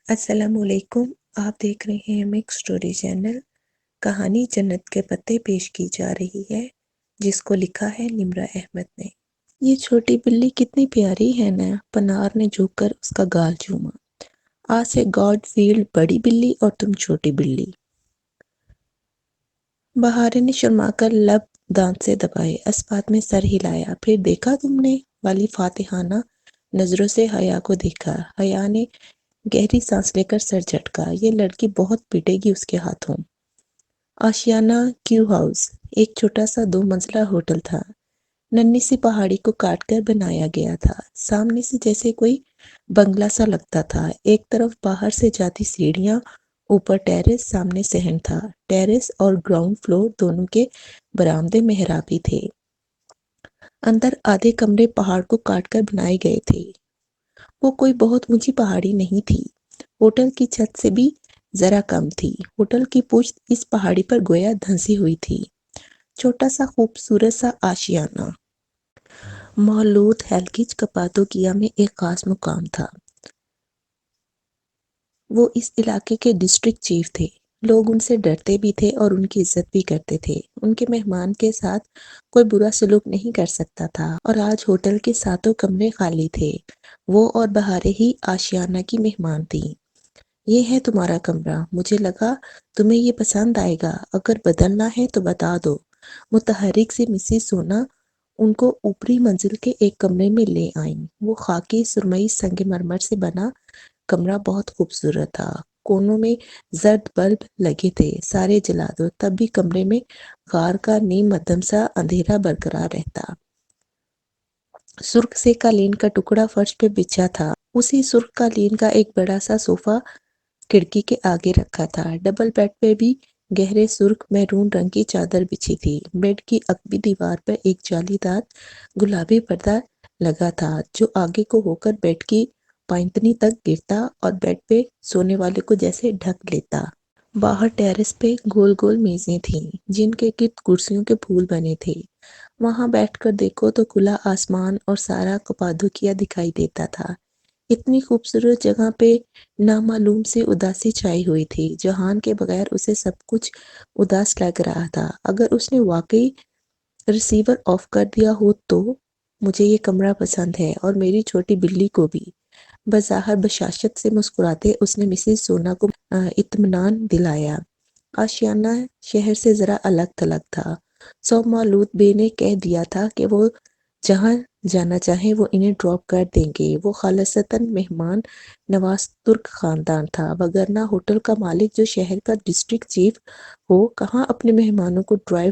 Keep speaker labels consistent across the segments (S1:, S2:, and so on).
S1: السلام علیکم۔ آپ دیکھ رہے ہیں مکس سٹوری چینل۔ کہانی جنت کے پتے پیش کی جا رہی ہے، جس کو لکھا ہے نمرہ احمد نے۔ یہ چھوٹی بلی کتنی پیاری ہے نا، پنار نے جھک کر اس کا گال چوما۔ آج سے گاڈ فیلڈ بڑی بلی اور تم چھوٹی بلی۔ بہارے نے شرما کر لب دانت سے دبائے، اسپات میں سر ہلایا۔ پھر دیکھا تم نے والی فاتحانہ نظروں سے حیا کو دیکھا۔ حیا نے گہری سانس لے کر سر جھٹکا۔ یہ لڑکی بہت پٹے گی اس کے ہاتھوں۔ آشیانہ کیو ہاؤس ایک چھوٹا سا 2 منزلہ ہوٹل تھا۔ ننھی سی پہاڑی کو کاٹ کر بنایا گیا تھا۔ سامنے سے جیسے کوئی بنگلہ سا لگتا تھا۔ ایک طرف باہر سے جاتی سیڑھیاں، اوپر ٹیرس، سامنے صحن تھا۔ ٹیرس اور گراؤنڈ فلور دونوں کے برآمدے محرابی تھے۔ اندر آدھے کمرے پہاڑ کو کاٹ کر بنائے گئے تھے۔ وہ کوئی بہت اونچی پہاڑی نہیں تھی، ہوٹل کی چھت سے بھی ذرا کم تھی۔ ہوٹل کی پشت اس پہاڑی پر گویا دھنسی ہوئی تھی۔ چھوٹا سا خوبصورت سا آشیانہ مولود ہیلگیچ کپادوکیا میں ایک خاص مقام تھا۔ وہ اس علاقے کے ڈسٹرکٹ چیف تھے۔ لوگ ان سے ڈرتے بھی تھے اور ان کی عزت بھی کرتے تھے۔ ان کے مہمان کے ساتھ کوئی برا سلوک نہیں کر سکتا تھا، اور آج ہوٹل کے 7 کمرے خالی تھے۔ وہ اور بہارے ہی آشیانہ کی مہمان تھیں۔ یہ ہے تمہارا کمرہ، مجھے لگا تمہیں یہ پسند آئے گا، اگر بدلنا ہے تو بتا دو۔ متحرک سی مسز سونا ان کو اوپری منزل کے ایک کمرے میں لے آئیں۔ وہ خاکی سرمئی سنگ مرمر سے بنا کمرہ بہت خوبصورت تھا۔ کونوں میں زرد بلب لگے تھے۔ سارے جلا دو تب بھی کمرے میں غار کا نیم مدھم سا اندھیرا برقرار رہتا۔ سرخ سے قالین کا ٹکڑا فرش پہ بچھا تھا۔ اسی سرخ قالین کا ایک بڑا سا صوفہ کھڑکی کے آگے رکھا تھا۔ ڈبل بیڈ پہ بھی گہرے سرخ میرون رنگ کی چادر بچھی تھی۔ بیڈ کی عقبی دیوار پر ایک جالی دار گلابی پردہ لگا تھا، جو آگے کو ہو کر بیڈ کی پائنتنی تک گرتا اور بیڈ پہ سونے والے کو جیسے ڈھک لیتا۔ باہر ٹیرس پہ گول گول میزیں تھیں، جن کے گرد کرسیوں کے پھول بنے تھے۔ وہاں بیٹھ کر دیکھو تو کھلا آسمان اور سارا کپادوکیا دکھائی دیتا تھا۔ اتنی خوبصورت جگہ پہ نامعلوم سی اداسی چھائی ہوئی تھی۔ جہان کے بغیر اسے سب کچھ اداس لگ رہا تھا۔ اگر اس نے واقعی ریسیور آف کر دیا ہو تو مجھے یہ کمرہ پسند ہے، اور میری چھوٹی بلی کو بھی۔ بظاہر بشاشت سے مسکراتے اس نے مسز سونا کو اطمینان دلایا۔ آشیانہ شہر سے ذرا الگ تھلگ تھا۔ مولود بے نے کہہ دیا تھا کہ وہ جہاں جانا چاہیں وہ انہیں ڈراپ کر دیں گے۔ وہ خالصتاً مہمان نواز ترک خاندان تھا، وگرنہ ہوٹل کا مالک جو شہر کا ڈسٹرکٹ چیف ہو، کہاں اپنے مہمانوں کو ڈرائیو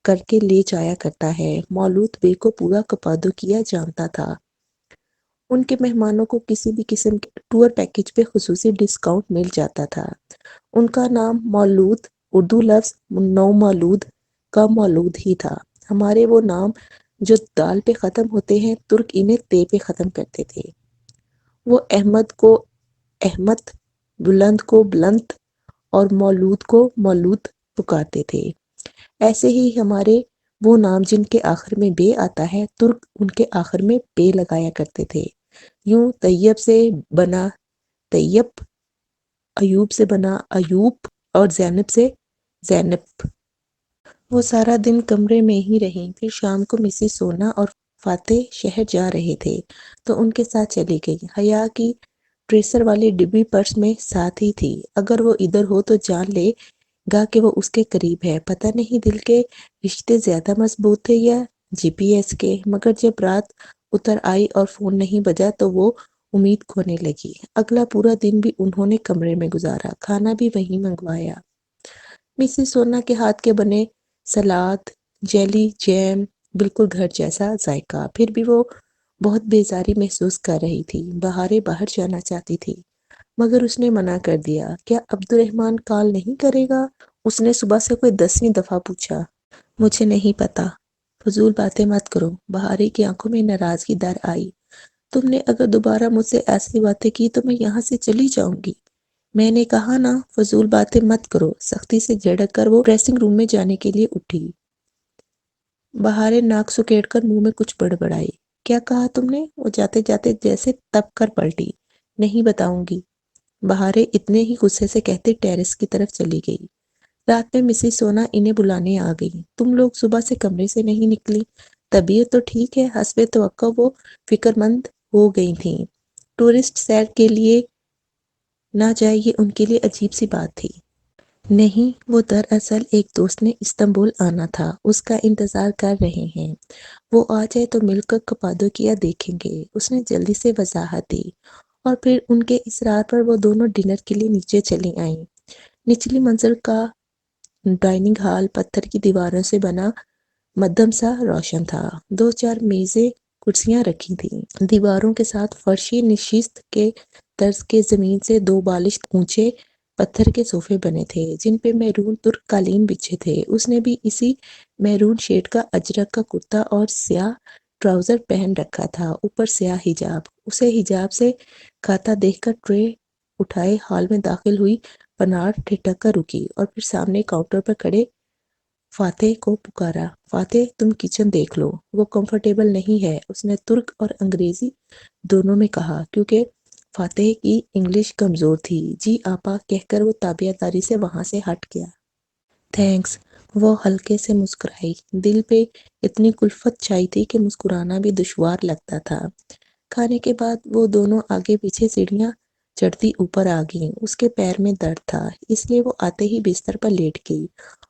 S1: کر کے لے جایا کرتا ہے۔ مولود بے کو پورا کپادوکیا جانتا تھا۔ ان کے مہمانوں کو کسی بھی قسم کے ٹور پیکج پہ خصوصی ڈسکاؤنٹ مل جاتا تھا۔ ان کا نام مولود اردو لفظ نو مولود کا مولود ہی تھا۔ ہمارے وہ نام جو دال پہ ختم ہوتے ہیں، ترک انہیں تے پہ ختم کرتے تھے۔ وہ احمد کو احمد، بلند کو بلند اور مولود کو مولود پکارتے تھے۔ ایسے ہی ہمارے وہ نام جن کے آخر میں بے آتا ہے، ترک ان کے آخر میں بے لگایا کرتے تھے۔ یوں طیب سے بنا طیب، ایوب سے بنا ایوب، اور زینب سے زینب۔ وہ سارا دن کمرے میں ہی رہیں، پھر شام کو مسز سونا اور فاتح شہر جا رہے تھے تو ان کے ساتھ چلی گئی۔ حیا کی ٹریسر والی ڈبی پرس میں ساتھ ہی تھی۔ اگر وہ ادھر ہو تو جان لے گا کہ وہ اس کے قریب ہے۔ پتہ نہیں دل کے رشتے زیادہ مضبوط تھے یا جی پی ایس کے، مگر جب رات اتر آئی اور فون نہیں بجا تو وہ امید کھونے لگی۔ اگلا پورا دن بھی انہوں نے کمرے میں گزارا، کھانا بھی وہیں منگوایا۔ مسز سونا کے ہاتھ کے بنے سلاد، جیلی، جیم، بالکل گھر جیسا ذائقہ۔ پھر بھی وہ بہت بیزاری محسوس کر رہی تھی۔ بہارے باہر جانا چاہتی تھی، مگر اس نے منع کر دیا۔ کیا عبد الرحمن کال نہیں کرے گا؟ اس نے صبح سے کوئی 10ویں دفعہ پوچھا۔ مجھے نہیں پتا، فضول باتیں مت کرو۔ بہارے کی آنکھوں میں ناراضگی در آئی۔ تم نے اگر دوبارہ مجھ سے ایسی باتیں کی تو میں یہاں سے چلی جاؤں گی۔ میں نے کہا نا فضول باتیں مت کرو۔ سختی سے جھڑک کر وہ ڈریسنگ روم میں جانے کے لیے اٹھی۔ بہارے ناک سکیڑ کر منہ میں کچھ بڑبڑائی۔ کیا کہا تم نے؟ وہ جاتے جاتے جیسے تپ کر پلٹی۔ نہیں بتاؤں گی۔ بہاریں اتنے ہی غصے سے کہتے ٹیرس کی طرف چلی گئی۔ رات میں مسز سونا انہیں بلانے آ گئی۔ تم لوگ صبح سے کمرے سے نہیں نکلی، طبیعت تو ٹھیک ہے؟ حسب توقع وہ فکر مند ہو گئی تھیں۔ ٹورسٹ سیر کے لیے نہ جائے یہ ان کے لیے عجیب سی بات تھی۔ نہیں، وہ دراصل ایک دوست نے استنبول آنا تھا، اس کا انتظار کر رہے ہیں۔ وہ آ جائے تو مل کر کپادوکیا دیکھیں گے، اس نے جلدی سے وضاحت دی۔ اور پھر ان کے اصرار پر وہ دونوں ڈنر کے لیے نیچے چلی آئیں۔ نچلی منزل کا ڈائننگ ہال پتھر کی دیواروں سے بنا مدھم سا روشن تھا۔ دو چار میزیں کرسیاں رکھی تھیں۔ دیواروں کے ساتھ فرشی نشست کے طرز کے زمین سے دو بالشت اونچے پتھر کے صوفے بنے تھے جن پہ میرون ترک قالین بچھے تھے۔ اس نے بھی اسی میرون شیڈ کا اجرک کا کرتا اور سیاہ ٹراؤزر پہن رکھا تھا، اوپر سیاہ حجاب۔ اسے حجاب سے کھاتا دیکھ کر ٹرے اٹھائے ہال میں داخل ہوئی پناڈ ٹھٹک کر رکی اور پھر سامنے کاؤنٹر پر کھڑے فاتح کو پکارا۔ فاتح، تم کچن دیکھ لو، وہ کمفرٹیبل نہیں ہے، اس نے ترک اور انگریزی دونوں میں کہا کیونکہ فاتح کی انگلش کمزور تھی۔ جی آپا کہہ کر وہ تابعہ داری سے وہاں سے ہٹ گیا۔ تھینکس، وہ ہلکے سے مسکرائی۔ دل پہ اتنی کلفت چھائی تھی کہ مسکرانا بھی دشوار لگتا تھا۔ کھانے کے بعد وہ دونوں آگے پیچھے سیڑھیاں چڑھتی اوپر آ گئیں۔ اس کے پیر میں درد تھا، اس لیے وہ آتے ہی بستر پر لیٹ گئی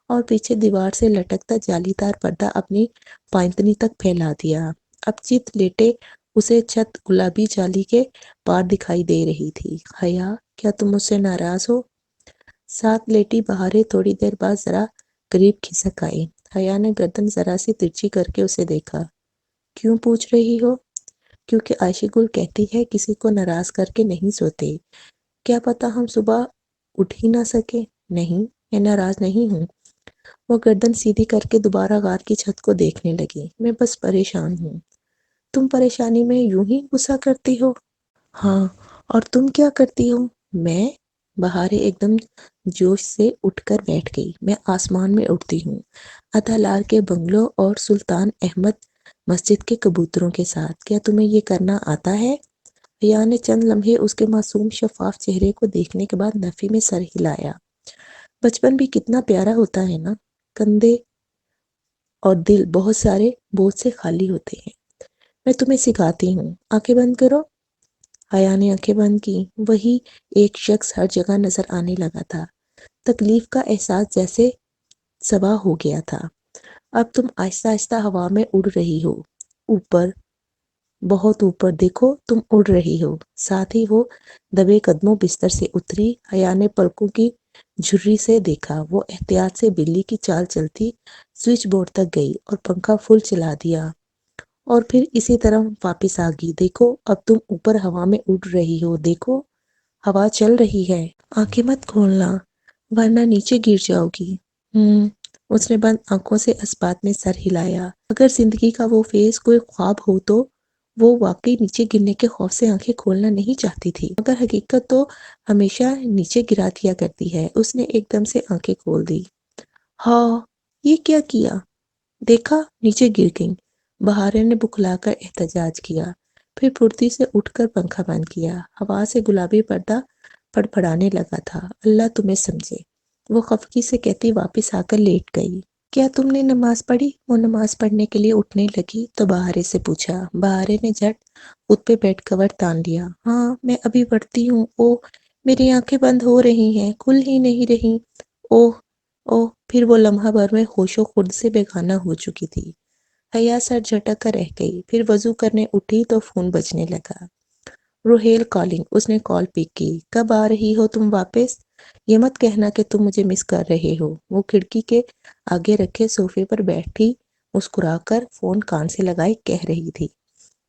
S1: اور پیچھے دیوار سے لٹکتا جالی دار پردہ اپنی پائنتنی تک پھیلا دیا۔ اب چت لیٹے اسے چھت گلابی جالی کے پار دکھائی دے رہی تھی۔ حیا، کیا تم مجھ سے ناراض ہو؟ ساتھ لیٹی بہاریں تھوڑی دیر بعد ذرا قریب کھسک آئی۔ حیا نے گردن ذرا سی ترچھی کر کے اسے دیکھا۔ کیوں پوچھ رہی ہو؟ کیونکہ عائشہ گل کہتی ہے کسی کو ناراض کر کے نہیں سوتے۔ کیا پتا ہم صبح اٹھ ہی نہ سکے۔ نہیں، میں ناراض نہیں ہوں۔ وہ گردن سیدھی کر کے دوبارہ غار کی چھت کو دیکھنے لگی۔ میں بس پریشان ہوں۔ تم پریشانی میں یوں ہی غصہ کرتی ہو؟ ہاں، اور تم کیا کرتی ہو؟ میں؟ بہاریں ایک دم جوش سے اٹھ کر بیٹھ گئی۔ میں آسمان میں اڑتی ہوں، ادالار کے بنگلو اور سلطان احمد مسجد کے کبوتروں کے ساتھ۔ کیا تمہیں یہ کرنا آتا ہے؟ حیا نے چند لمحے اس کے معصوم شفاف چہرے کو دیکھنے کے بعد نفی میں سر ہلایا۔ بچپن بھی کتنا پیارا ہوتا ہے نا، کندھے اور دل بہت سارے بوجھ سے خالی ہوتے ہیں۔ میں تمہیں سکھاتی ہوں، آنکھیں بند کرو۔ حیا نے آنکھیں بند کی۔ وہی ایک شخص ہر جگہ نظر آنے لگا تھا۔ تکلیف کا احساس جیسے صبا ہو گیا تھا۔ اب تم آہستہ آہستہ ہوا میں اڑ رہی ہو، اوپر، بہت اوپر، دیکھو تم اڑ رہی ہو۔ ساتھ ہی وہ دبے قدموں بستر سے اتری۔ حیا نے پلکوں کی جھری سے دیکھا۔ وہ احتیاط سے بلی کی چال چلتی سوئچ بورڈ تک گئی اور پنکھا فل چلا دیا اور پھر اسی طرح واپس آ گئی۔ دیکھو اب تم اوپر ہوا میں اڑ رہی ہو، دیکھو ہوا چل رہی ہے۔ آنکھیں مت کھولنا ورنہ نیچے گر جاؤ گی۔ اس نے بند آنکھوں سے اثبات میں سر ہلایا۔ اگر زندگی کا وہ فیز کوئی خواب ہو تو وہ واقعی نیچے گرنے کے خوف سے آنکھیں کھولنا نہیں چاہتی تھی، مگر حقیقت تو ہمیشہ نیچے گرا دیا کرتی ہے۔ اس نے ایک دم سے آنکھیں کھول دی۔ ہاں، یہ کیا کیا؟ دیکھا، نیچے گر گئیں۔ بہاریں نے بکھلا کر احتجاج کیا، پھر پھرتی سے اٹھ کر پنکھا بند کیا۔ ہوا سے گلابی پردہ پڑپڑانے لگا تھا۔ اللہ تمہیں سمجھے، وہ خفگی سے کہتی واپس آ کر لیٹ گئی۔ کیا تم نے نماز پڑھی؟ وہ نماز پڑھنے کے لیے اٹھنے لگی تو بہاریں سے پوچھا۔ بہاریں نے جھٹ خود پہ بیڈ کور تان لیا۔ ہاں، میں ابھی پڑھتی ہوں۔ اوہ، میری آنکھیں بند ہو رہی ہیں، کھل ہی نہیں رہی۔ اوہ اوہ، پھر وہ لمحہ بھر میں ہوش و خرد سے بیگانہ ہو چکی تھی۔ حیا سر جھٹک کر رہ گئی، پھر وضو کرنے اٹھی تو فون بجنے لگا۔ روہیل کالنگ۔ اس نے کال پک کی۔ کب آ رہی ہو تم واپس؟ یہ مت کہنا کہ تم مجھے مس کر رہے ہو۔ وہ کھڑکی کے آگے رکھے صوفے پر بیٹھی مسکرا کر فون کان سے لگائے کہہ رہی تھی۔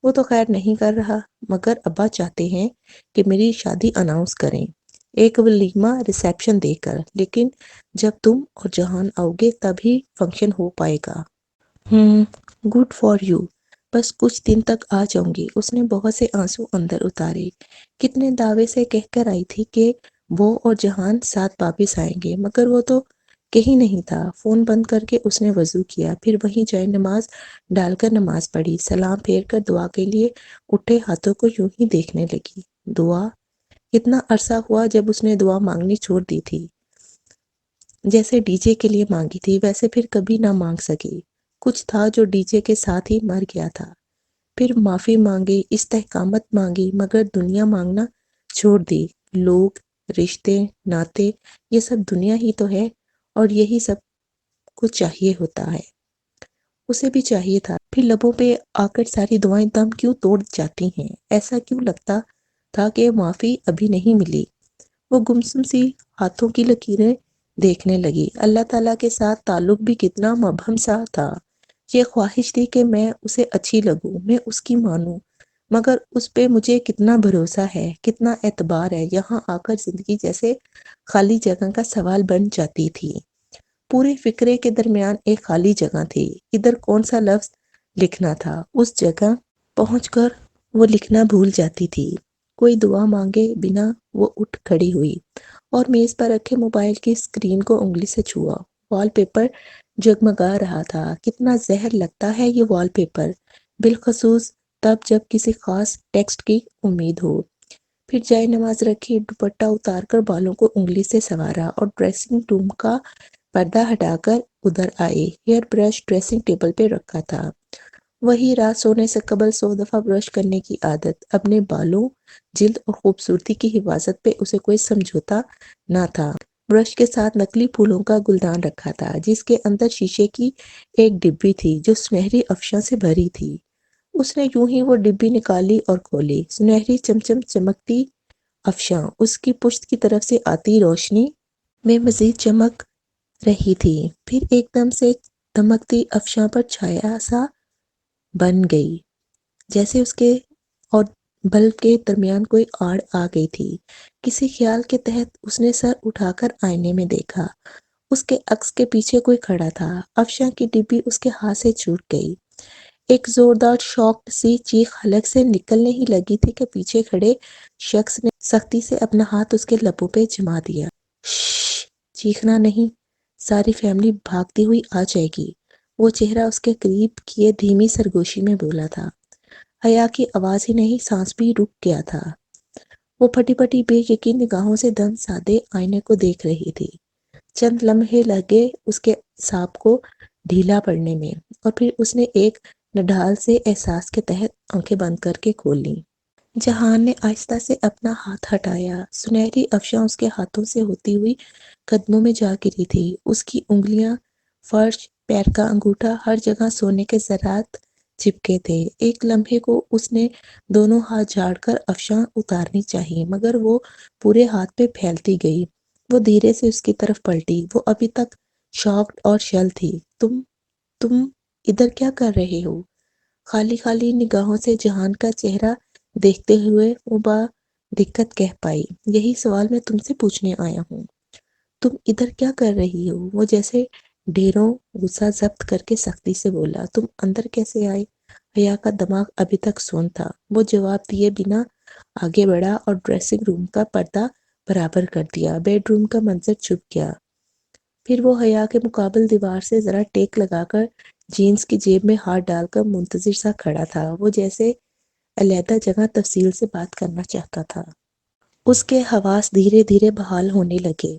S1: وہ تو خیر نہیں کر رہا، مگر ابا چاہتے ہیں کہ میری شادی اناؤنس کریں، ایک ولیمہ ریسیپشن دے کر، لیکن جب تم اور جہان آؤ گے تب ہی فنکشن ہو پائے گا۔ گڈ فار یو، بس کچھ دن تک آ جاؤں گی۔ اس نے بہت سے آنسو اندر اتارے۔ کتنے دعوے سے کہہ کر آئی تھی کہ وہ اور جہان ساتھ واپس آئیں گے، مگر وہ تو کہیں نہیں تھا۔ فون بند کر کے اس نے وضو کیا، پھر وہیں جائے نماز ڈال کر نماز پڑھی، سلام پھیر کر دعا کے لیے اٹھے ہاتھوں کو یوں ہی دیکھنے لگی۔ دعا؟ اتنا عرصہ ہوا جب اس نے دعا مانگنی چھوڑ دی تھی، جیسے ڈی جے کے لیے مانگی تھی ویسے پھر کبھی نہ مانگ سکی۔ کچھ تھا جو ڈی جے کے ساتھ ہی مر گیا تھا۔ پھر معافی مانگی، استحکامت مانگی، مگر دنیا مانگنا چھوڑ دی۔ لوگ، رشتے، ناتے، یہ سب دنیا ہی تو ہے، اور یہی سب کچھ چاہیے ہوتا ہے۔ اسے بھی چاہیے تھا۔ پھر لبوں پہ آ کر ساری دعائیں دم کیوں توڑ جاتی ہیں؟ ایسا کیوں لگتا تھا کہ معافی ابھی نہیں ملی؟ وہ گمسم سی ہاتھوں کی لکیریں دیکھنے لگی۔ اللہ تعالیٰ کے ساتھ تعلق بھی کتنا مبہم سا تھا۔ یہ خواہش تھی کہ میں اسے اچھی لگوں، میں اس کی مانوں، مگر اس پہ مجھے کتنا بھروسہ ہے، کتنا اعتبار ہے۔ یہاں آ کر زندگی جیسے خالی جگہ کا سوال بن جاتی تھی۔ پورے فکرے کے درمیان ایک خالی جگہ تھی۔ ادھر کون سا لفظ لکھنا تھا؟ اس جگہ پہنچ کر وہ لکھنا بھول جاتی تھی۔ کوئی دعا مانگے بنا وہ اٹھ کھڑی ہوئی اور میز پر رکھے موبائل کی اسکرین کو انگلی سے چھوا۔ وال پیپر جگمگا رہا تھا۔ کتنا زہر لگتا ہے یہ وال پیپر، بالخصوص تب جب کسی خاص ٹیکسٹ کی امید ہو۔ پھر جائے نماز رکھی، دوپٹہ اتار کر بالوں کو انگلی سے سنوارا اور ڈریسنگ روم کا پردہ ہٹا کر ادھر آئی۔ ہیئر برش ڈریسنگ ٹیبل پہ رکھا تھا۔ وہی رات سونے سے قبل 100 دفعہ برش کرنے کی عادت۔ اپنے بالوں، جلد اور خوبصورتی کی حفاظت پہ اسے کوئی سمجھوتا نہ تھا۔ برش کے ساتھ نکلی پھولوں کا گلدان رکھا تھا، جس کے اندر شیشے کی ایک ڈبی تھی جو سنہری افشاں سے بھری تھی۔ اس نے یوں ہی وہ ڈبی نکالی اور کھولی۔ سنہری چمچم چمکتی افشاں اس کی پشت کی طرف سے آتی روشنی میں مزید چمک رہی تھی، پھر ایک دم سے دمکتی افشاں پر چھایا سا بن گئی، جیسے اس کے اور بلب کے درمیان کوئی آڑ آ گئی تھی۔ کسی خیال کے تحت اس نے سر اٹھا کر آئینے میں دیکھا۔ اس کے عکس کے پیچھے کوئی کھڑا تھا۔ افشاں کی ڈبی اس کے ہاتھ سے چھوٹ گئی۔ ایک زوردار شاکڈ سی چیخ حلق سے نکلنے ہی لگی تھی کہ پیچھے کھڑے شخص نے سختی سے اپنا ہاتھ اس کے لبوں پہ جما دیا۔ شش، چیخنا نہیں، ساری فیملی بھاگتی ہوئی آ جائے گی۔ وہ چہرہ اس کے قریب کیے دھیمی سرگوشی میں بولا تھا۔ حیا کی آواز ہی نہیں، سانس بھی رک گیا تھا۔ وہ پھٹی پھٹی بے یقین نگاہوں سے دم سادے آئینے کو دیکھ رہی تھی۔ چند لمحے لگے اس کے اعصاب کو ڈھیلا پڑنے میں، اور پھر اس نے ایک نڈھال سے احساس کے تحت آنکھیں بند کر کے کھول لیں۔ جہان نے آہستہ سے اپنا ہاتھ ہٹایا۔ سنہری افشاں اس کے ہاتھوں سے ہوتی ہوئی قدموں میں جا گری تھی۔ اس کی انگلیاں، فرش، پیر کا انگوٹھا، ہر جگہ سونے کے ذرات چپکے تھے۔ ایک لمحے کو اس نے دونوں ہاتھ جھاڑ کر افشاں اتارنی چاہی، مگر وہ پورے ہاتھ پہ پھیلتی گئی۔ وہ دھیرے سے اس کی طرف پلٹی۔ وہ ابھی تک شاکڈ اور شل تھی۔ تم ادھر کیا کر رہے ہو؟ خالی خالی نگاہوں سے جہان کا چہرہ دیکھتے ہوئے وہ با دقت کہہ پائی، یہی سوال میں تم سے پوچھنے آیا ہوں۔ تم ادھر کیا کر رہی ہو؟ وہ جیسے ڈھیروں غصہ ضبط کر کے سختی سے بولا۔ تم اندر کیسے آئے؟ حیا کا دماغ ابھی تک سون تھا۔ وہ جواب دیے بنا آگے بڑھا اور ڈریسنگ روم کا پردہ برابر کر دیا۔ بیڈ روم کا منظر چھپ گیا۔ پھر وہ حیا کے مقابل دیوار سے ذرا ٹیک لگا کر جینز کی جیب میں ہاتھ ڈال کر منتظر سا کھڑا تھا۔ وہ جیسے علیحدہ جگہ تفصیل سے بات کرنا چاہتا تھا۔ اس کے حواس دھیرے دھیرے بحال ہونے لگے۔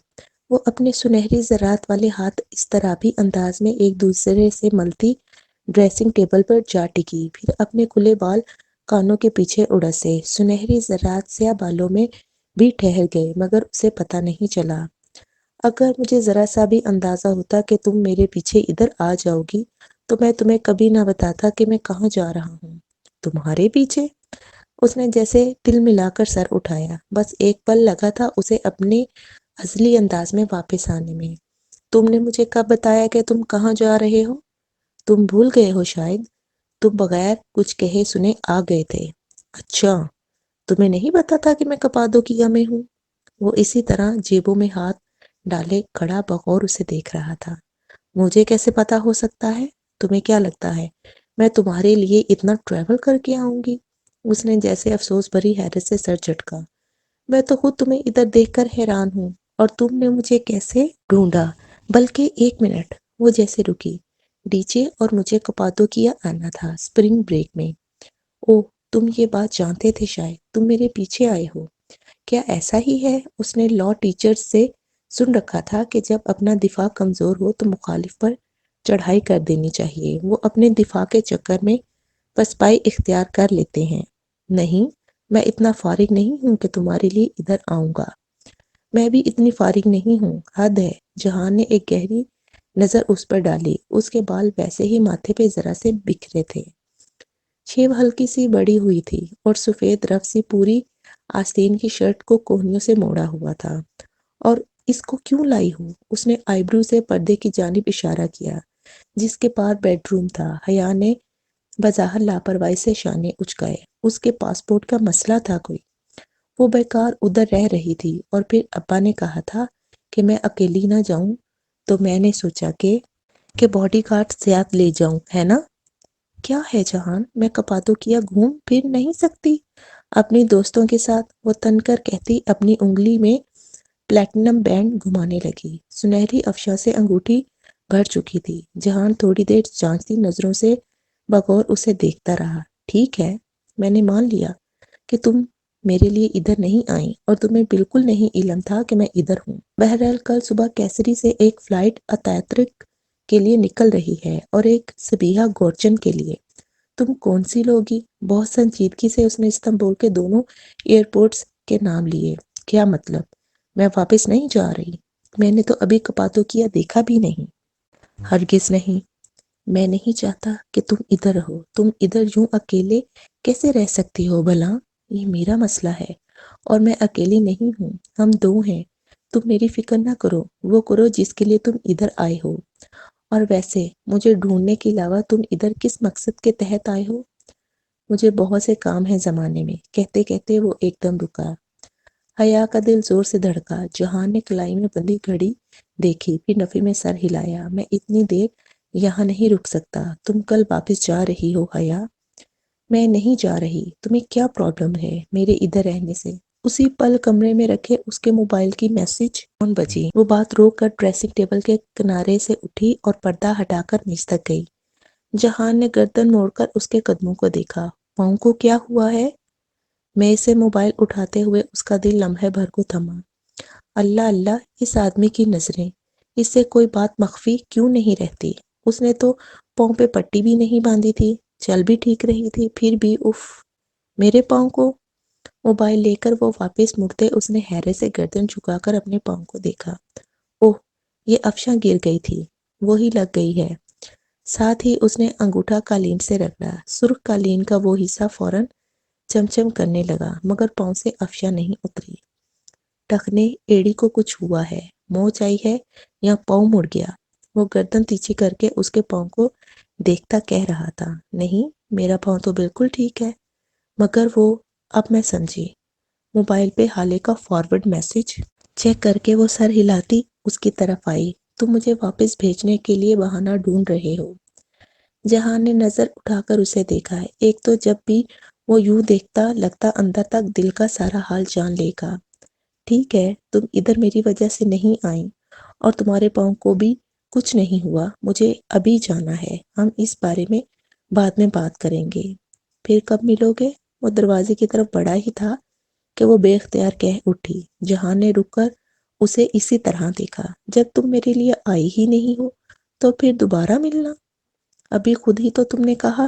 S1: وہ اپنے سنہری ذرات والے ہاتھ اضطرابی انداز میں ایک دوسرے سے ملتی ڈریسنگ ٹیبل پر جا ٹکی، پھر اپنے کھلے بال کانوں کے پیچھے اڑسے۔ سنہری ذرات سیاہ بالوں میں بھی ٹھہر گئے، مگر اسے پتہ نہیں چلا۔ اگر مجھے ذرا سا بھی اندازہ ہوتا کہ تم میرے پیچھے ادھر آ جاؤ گی تو میں تمہیں کبھی نہ بتاتا کہ میں کہاں جا رہا ہوں۔ تمہارے پیچھے؟ اس نے جیسے تل ملا کر سر اٹھایا۔ بس ایک پل لگا تھا اسے اپنے ازلی انداز میں واپس آنے میں۔ تم نے مجھے کب بتایا کہ تم کہاں جا رہے ہو؟ تم بھول گئے ہو شاید۔ تم بغیر کچھ کہے سنے آ گئے تھے۔ اچھا، تمہیں نہیں پتا تھا کہ میں کپادوکیا میں ہوں؟ وہ اسی طرح جیبوں میں ہاتھ ڈالے کھڑا بغور اسے دیکھ رہا تھا۔ مجھے کیسے پتا ہو سکتا ہے؟ تمہیں کیا لگتا ہے میں تمہارے لیے اتنا ٹریول کر کے آؤں گی؟ اس نے جیسے افسوس بھری حیرت سے سر جھٹکا۔ میں تو خود تمہیں ادھر دیکھ کر حیران ہوں، اور تم نے مجھے کیسے ڈھونڈا؟ بلکہ ایک منٹ، وہ جیسے رکی۔ ڈی جے اور مجھے کپادوکیا آنا تھا اسپرنگ بریک میں۔ اوہ، تم یہ بات جانتے تھے شاید، تم میرے پیچھے آئے ہو۔ کیا ایسا ہی ہے؟ اس نے لا ٹیچر سے سن رکھا تھا کہ جب اپنا دفاع کمزور ہو تو مخالف پر چڑھائی کر دینی چاہیے۔ وہ اپنے دفاع کے چکر میں پسپائی اختیار کر لیتے ہیں۔ نہیں، میں اتنا فارغ نہیں ہوں کہ تمہارے لیے ادھر آؤں گا۔ میں بھی اتنی فارغ نہیں ہوں، حد ہے۔ جہان نے ایک گہری نظر اس پر ڈالی۔ اس کے بال ویسے ہی ماتھے پہ ذرا سے بکھرے تھے، چھیب ہلکی سی بڑی ہوئی تھی اور سفید رف سی پوری آستین کی شرٹ کو کوہنیوں سے موڑا ہوا تھا۔ اور اس کو کیوں لائی ہو؟ اس نے آئی برو سے پردے کی جانب اشارہ کیا جس کے پار بیڈ روم تھا۔ حیا نے بظاہر لاپرواہی سے شانے اچکائے۔ اس کے پاسپورٹ کا مسئلہ تھا کوئی؟ وہ بیکار ادھر رہ رہی تھی، اور پھر ابا نے کہا تھا کہ میں اکیلی نہ جاؤں، تو میں نے سوچا کہ باڈی گارڈ ساتھ لے جاؤں، ہے نا؟ کیا ہے جہان، میں کپادوکیا گھوم پھر نہیں سکتی اپنی دوستوں کے ساتھ؟ وہ تن کر کہتی اپنی انگلی میں پلیٹینم بینڈ گھمانے لگی۔ سنہری افشاں سے انگوٹھی بھر چکی تھی۔ جہان تھوڑی دیر جانچتی نظروں سے بغور اسے دیکھتا رہا۔ ٹھیک ہے، میں نے مان لیا کہ تم میرے لیے ادھر نہیں آئیں، اور تمہیں بالکل نہیں علم تھا کہ میں ادھر ہوں۔ بہرحال کل صبح کیسری سے ایک فلائٹ اتاترک کے لیے نکل رہی ہے اور ایک صبیحہ گورچن کے لیے۔ تم کون سی لوگی؟ بہت سنجیدگی سے اس نے استنبول کے دونوں ایئرپورٹس کے نام لیے۔ کیا مطلب؟ میں واپس نہیں جا رہی۔ میں نے تو ابھی کپادوکیا دیکھا بھی نہیں۔ ہرگز نہیں۔ میں نہیں چاہتا کہ تم ادھر رہو۔ تم ادھر یوں اکیلے کیسے رہ سکتی ہو بھلا؟ یہ میرا مسئلہ ہے، اور میں اکیلی نہیں ہوں، ہم دو ہیں۔ تم میری فکر نہ کرو، وہ کرو جس کے لیے تم ادھر آئے ہو۔ اور ویسے مجھے ڈھونڈنے کے علاوہ تم ادھر کس مقصد کے تحت آئے ہو؟ مجھے بہت سے کام ہیں زمانے میں۔ کہتے کہتے وہ ایک دم رکا۔ حیا کا دل زور سے دھڑکا۔ جہان نے کلائی میں بندھی گھڑی دیکھی، پھر نفی میں سر ہلایا۔ میں اتنی دیر یہاں نہیں رک سکتا۔ تم کل واپس جا رہی ہو حیا؟ میں نہیں جا رہی۔ تمہیں کیا پرابلم ہے میرے ادھر رہنے سے؟ اسی پل کمرے میں رکھے اس کے موبائل کی میسج فون بجی۔ وہ بات روک کر ڈریسنگ ٹیبل کے کنارے سے اٹھی اور پردہ ہٹا کر میز تک گئی۔ جہان نے گردن موڑ کر اس کے قدموں کو دیکھا۔ پاؤں کو کیا ہوا ہے؟ میز سے موبائل اٹھاتے ہوئے اس کا دل لمحے بھر کو تھما۔ اللہ اللہ، اس آدمی کی نظریں! اس سے کوئی بات مخفی کیوں نہیں رہتی؟ اس نے تو پاؤں پہ پٹی بھی نہیں باندھی تھی، چل بھی ٹھیک رہی تھی، پھر بھی اف! میرے پاؤں کو؟ موبائل لے کر وہ واپس مڑتے اس نے حیرت سے گردن جھکا کر اپنے پاؤں کو دیکھا۔ اوہ، یہ افشاں گر گئی تھی، وہی لگ گئی ہے۔ ساتھ ہی اس نے انگوٹھا قالین سے رگڑا۔ سرخ قالین کا وہ حصہ فوراً چمچم کرنے لگا، مگر پاؤں سے افشاں نہیں اتری۔ ٹخنے ایڑی کو کچھ ہوا ہے، موچ آئی ہے یا پاؤں مڑ گیا؟ وہ گردن تیچی کر کے اس کے پاؤں کو دیکھتا کہہ رہا تھا، نہیں، میرا پاؤں تو بالکل ٹھیک ہے۔ مگر وہ، اب میں سمجھی۔ موبائل پہ حالے کا فارورڈ میسج چیک کر کے وہ سر ہلاتی اس کی طرف آئی۔ تم مجھے واپس بھیجنے کے لیے بہانہ ڈھونڈ رہے ہو؟ جہان نے نظر اٹھا کر اسے دیکھا ہے۔ ایک تو جب بھی وہ یوں دیکھتا لگتا اندر تک دل کا سارا حال جان لے گا۔ ٹھیک ہے، تم ادھر میری وجہ سے نہیں آئیں، اور تمہارے پاؤں کو بھی کچھ نہیں ہوا۔ مجھے ابھی جانا ہے، ہم اس بارے میں بعد میں بات کریں گے۔ پھر کب ملو گے؟ وہ دروازے کی طرف بڑھا ہی تھا کہ وہ بے اختیار کہہ اٹھی۔ جہان نے رک کر اسے اسی طرح دیکھا۔ جب تم میرے لیے آئی ہی نہیں ہو تو پھر دوبارہ ملنا؟ ابھی خود ہی تو تم نے کہا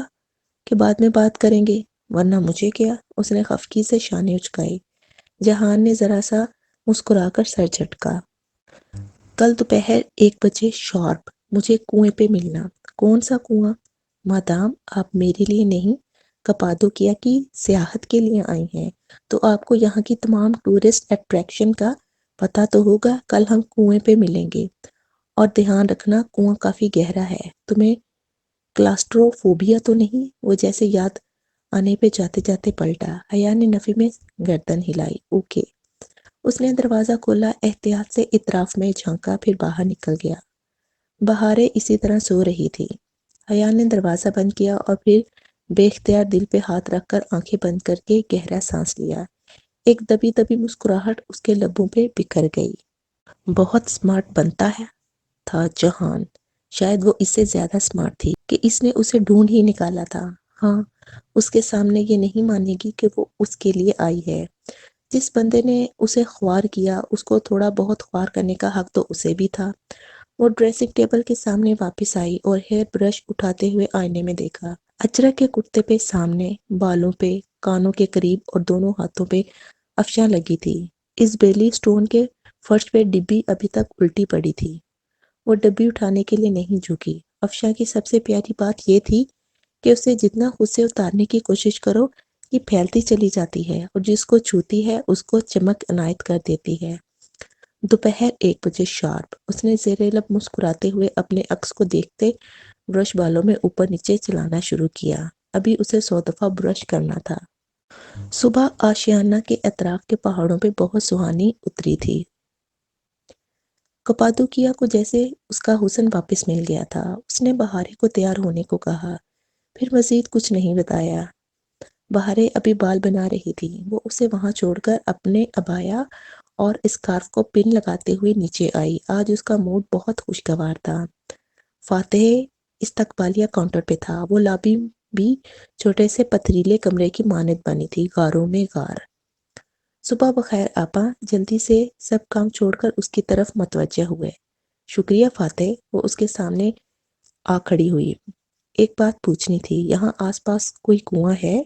S1: کہ بعد میں بات کریں گے، ورنہ مجھے کیا؟ اس نے خفگی سے شانے اچکائے۔ جہان نے ذرا سا مسکرا کر سر جھٹکا۔ کل دوپہر 1 بجے شارپ مجھے کنویں پہ ملنا۔ کون سا کنواں؟ مادام آپ میرے لیے نہیں، کپادوکیا کی سیاحت کے لیے آئی ہیں، تو آپ کو یہاں کی تمام ٹورسٹ اٹریکشن کا پتہ تو ہوگا۔ کل ہم کنویں پہ ملیں گے، اور دھیان رکھنا کنواں کافی گہرا ہے۔ تمہیں کلاسٹروفوبیا تو نہیں؟ وہ جیسے یاد آنے پہ جاتے جاتے پلٹا۔ حیا نے نفی میں گردن ہلائی۔ اوکے۔ اس نے دروازہ کھولا، احتیاط سے اطراف میں جھانکا، پھر باہر نکل گیا۔ بہاریں اسی طرح سو رہی تھی۔ حیا نے دروازہ بند کیا اور پھر بے اختیار دل پہ ہاتھ رکھ کر آنکھیں بند کر کے گہرا سانس لیا۔ ایک دبی دبی مسکراہٹ اس کے لبوں پہ بکھر گئی۔ بہت سمارٹ بنتا ہے تھا جہان، شاید وہ اس سے زیادہ سمارٹ تھی کہ اس نے اسے ڈھونڈ ہی نکالا تھا۔ ہاں، اس کے سامنے یہ نہیں مانے گی کہ وہ اس کے لیے آئی ہے۔ جس بندے نے اسے خوار کیا اس کو تھوڑا بہت خوار کرنے کا حق تو اسے بھی تھا۔ وہ ڈریسنگ ٹیبل کے سامنے واپس آئی اور ہیئر برش اٹھاتے ہوئے آئینے میں دیکھا۔ اچرک کے کرتے پہ سامنے، بالوں پہ، کانوں کے قریب اور دونوں ہاتھوں پہ افشاں لگی تھی۔ اس بیلی سٹون کے فرش پہ ڈبی ابھی تک الٹی پڑی تھی۔ وہ ڈبی اٹھانے کے لیے نہیں جھکی۔ افشاں کی سب سے پیاری بات یہ تھی کہ اسے جتنا خود سے اتارنے کی کوشش کرو یہ پھیلتی چلی جاتی ہے اور جس کو چھوتی ہے اس کو چمک عنایت کر دیتی ہے۔ دوپہر 1 بجے شارپ اس نے زیر لب مسکراتے ہوئے اپنے عکس کو دیکھتے برش بالوں میں اوپر نیچے چلانا شروع کیا۔ ابھی اسے 100 دفعہ برش کرنا تھا۔ صبح آشیانہ کے اطراف کے پہاڑوں پہ بہت سہانی اتری تھی۔ کپادوکیا کو جیسے اس کا حسن واپس مل گیا تھا۔ اس نے بہارے کو تیار ہونے کو کہا، پھر مزید کچھ نہیں بتایا۔ بہارے ابھی بال بنا رہی تھی۔ وہ اسے وہاں چھوڑ کر اپنے عبایا اور اسکارف کو پن لگاتے ہوئے نیچے آئی۔ آج اس کا موڈ بہت خوشگوار تھا۔ فاتح استقبالیہ کاؤنٹر پہ تھا۔ وہ لابی بھی چھوٹے سے پتھریلے کمرے کی مانند بنی تھی، غاروں میں غار۔ صبح بخیر آپا، جلدی سے سب کام چھوڑ کر اس کی طرف متوجہ ہوئے۔ شکریہ فاتح۔ وہ اس کے سامنے آ کھڑی ہوئی۔ ایک بات پوچھنی تھی، یہاں آس پاس کوئی کنواں ہے؟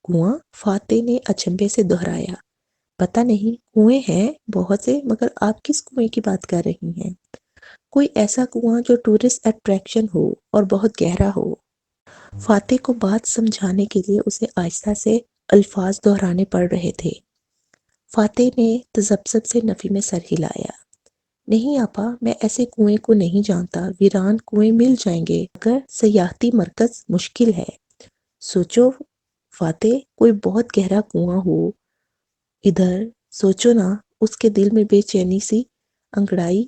S1: کنواں؟ فاتح نے اچنبھے سے دہرایا۔ پتہ نہیں، کنویں ہیں بہت سے، مگر آپ کس کنویں کی بات کر رہی ہیں؟ کوئی ایسا کنواں جو ٹورسٹ اٹریکشن ہو اور بہت گہرا ہو۔ فاتح کو بات سمجھانے کے لیے اسے آہستہ سے الفاظ دہرانے پڑ رہے تھے۔ فاتح نے تذبذب سے نفی میں سر ہلایا۔ نہیں آپا، میں ایسے کنویں کو نہیں جانتا۔ ویران کنویں مل جائیں گے مگر سیاحتی مرکز مشکل ہے۔ سوچو فاتح، کوئی بہت گہرا کنواں ہو ادھر، سوچو نا۔ اس کے دل میں بے چینی سی انگڑائی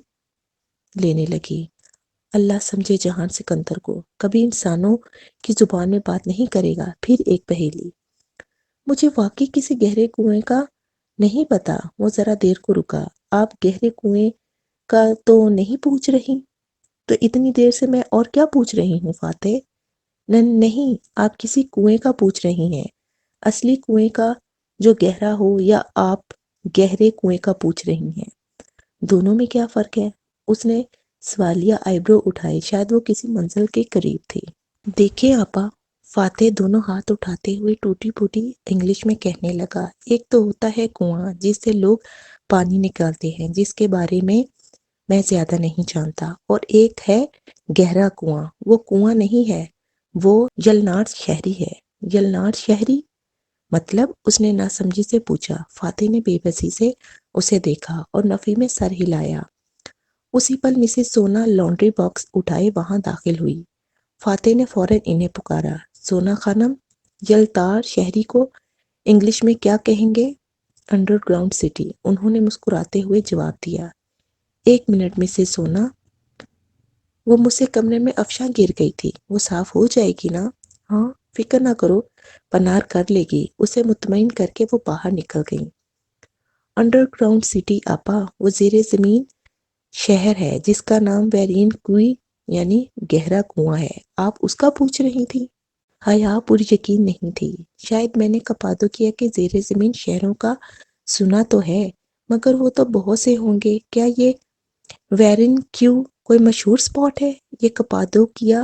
S1: لینے لگی۔ اللہ سمجھے جہان سکندر کو، کبھی انسانوں کی زبان میں بات نہیں کرے گا۔ پھر ایک پہیلی، مجھے واقعی کسی گہرے کنویں کا نہیں پتا۔ وہ ذرا دیر کو رکا۔ آپ گہرے کنویں کا تو نہیں پوچھ رہی؟ تو اتنی دیر سے میں اور کیا پوچھ رہی ہوں فاتح؟ نہیں، آپ کسی کنویں کا پوچھ رہی ہیں، اصلی کنویں کا جو گہرا ہو، یا آپ گہرے کنویں کا پوچھ رہی ہیں؟ دونوں میں کیا فرق ہے؟ اس نے سوالیہ آئیبرو اٹھائی، شاید وہ کسی منزل کے قریب تھی۔ دیکھیں آپا، فاتح دونوں ہاتھ اٹھاتے ہوئے ٹوٹی پھوٹی انگلش میں کہنے لگا، ایک تو ہوتا ہے کنواں جس سے لوگ پانی نکالتے ہیں، جس کے بارے میں زیادہ نہیں جانتا، اور ایک ہے گہرا کنواں۔ وہ کنواں نہیں ہے، وہ یلناڈ شہری ہے۔ یلناڈ شہری مطلب؟ اس نے ناسمجھی سے پوچھا۔ فاتح نے بے بسی سے اسے دیکھا اور نفی میں سر ہلایا۔ اسی پل مسز سونا لانڈری باکس اٹھائے وہاں داخل ہوئی۔ فاتح نے فوراً انہیں پکارا، سونا خانم، یلتار شہری کو انگلش میں کیا کہیں گے؟ انڈر گراؤنڈ سٹی، انہوں نے مسکراتے ہوئے جواب دیا۔ 1 منٹ مسز سونا، وہ مجھ سے کمرے میں افشاں گر گئی تھی، وہ صاف ہو جائے گی نا؟ ہاں، فکر نہ کرو، پنار کر لے گی۔ اسے مطمئن کر کے وہ باہر نکل گئیں۔ انڈر گراؤنڈ سٹی آپا، وہ زیر زمین شہر ہے جس کا نام ویرین کوئی یعنی گہرا کنواں ہے۔ آپ اس کا پوچھ رہی تھی؟ حیا پر یقین نہیں تھی۔ شاید میں نے کپادوکیا کے زیر زمین شہروں کا سنا تو ہے، مگر وہ تو بہت سے ہوں گے۔ کیا یہ ویرن کیو کوئی مشہور سپاٹ ہے؟ یہ کپادوکیا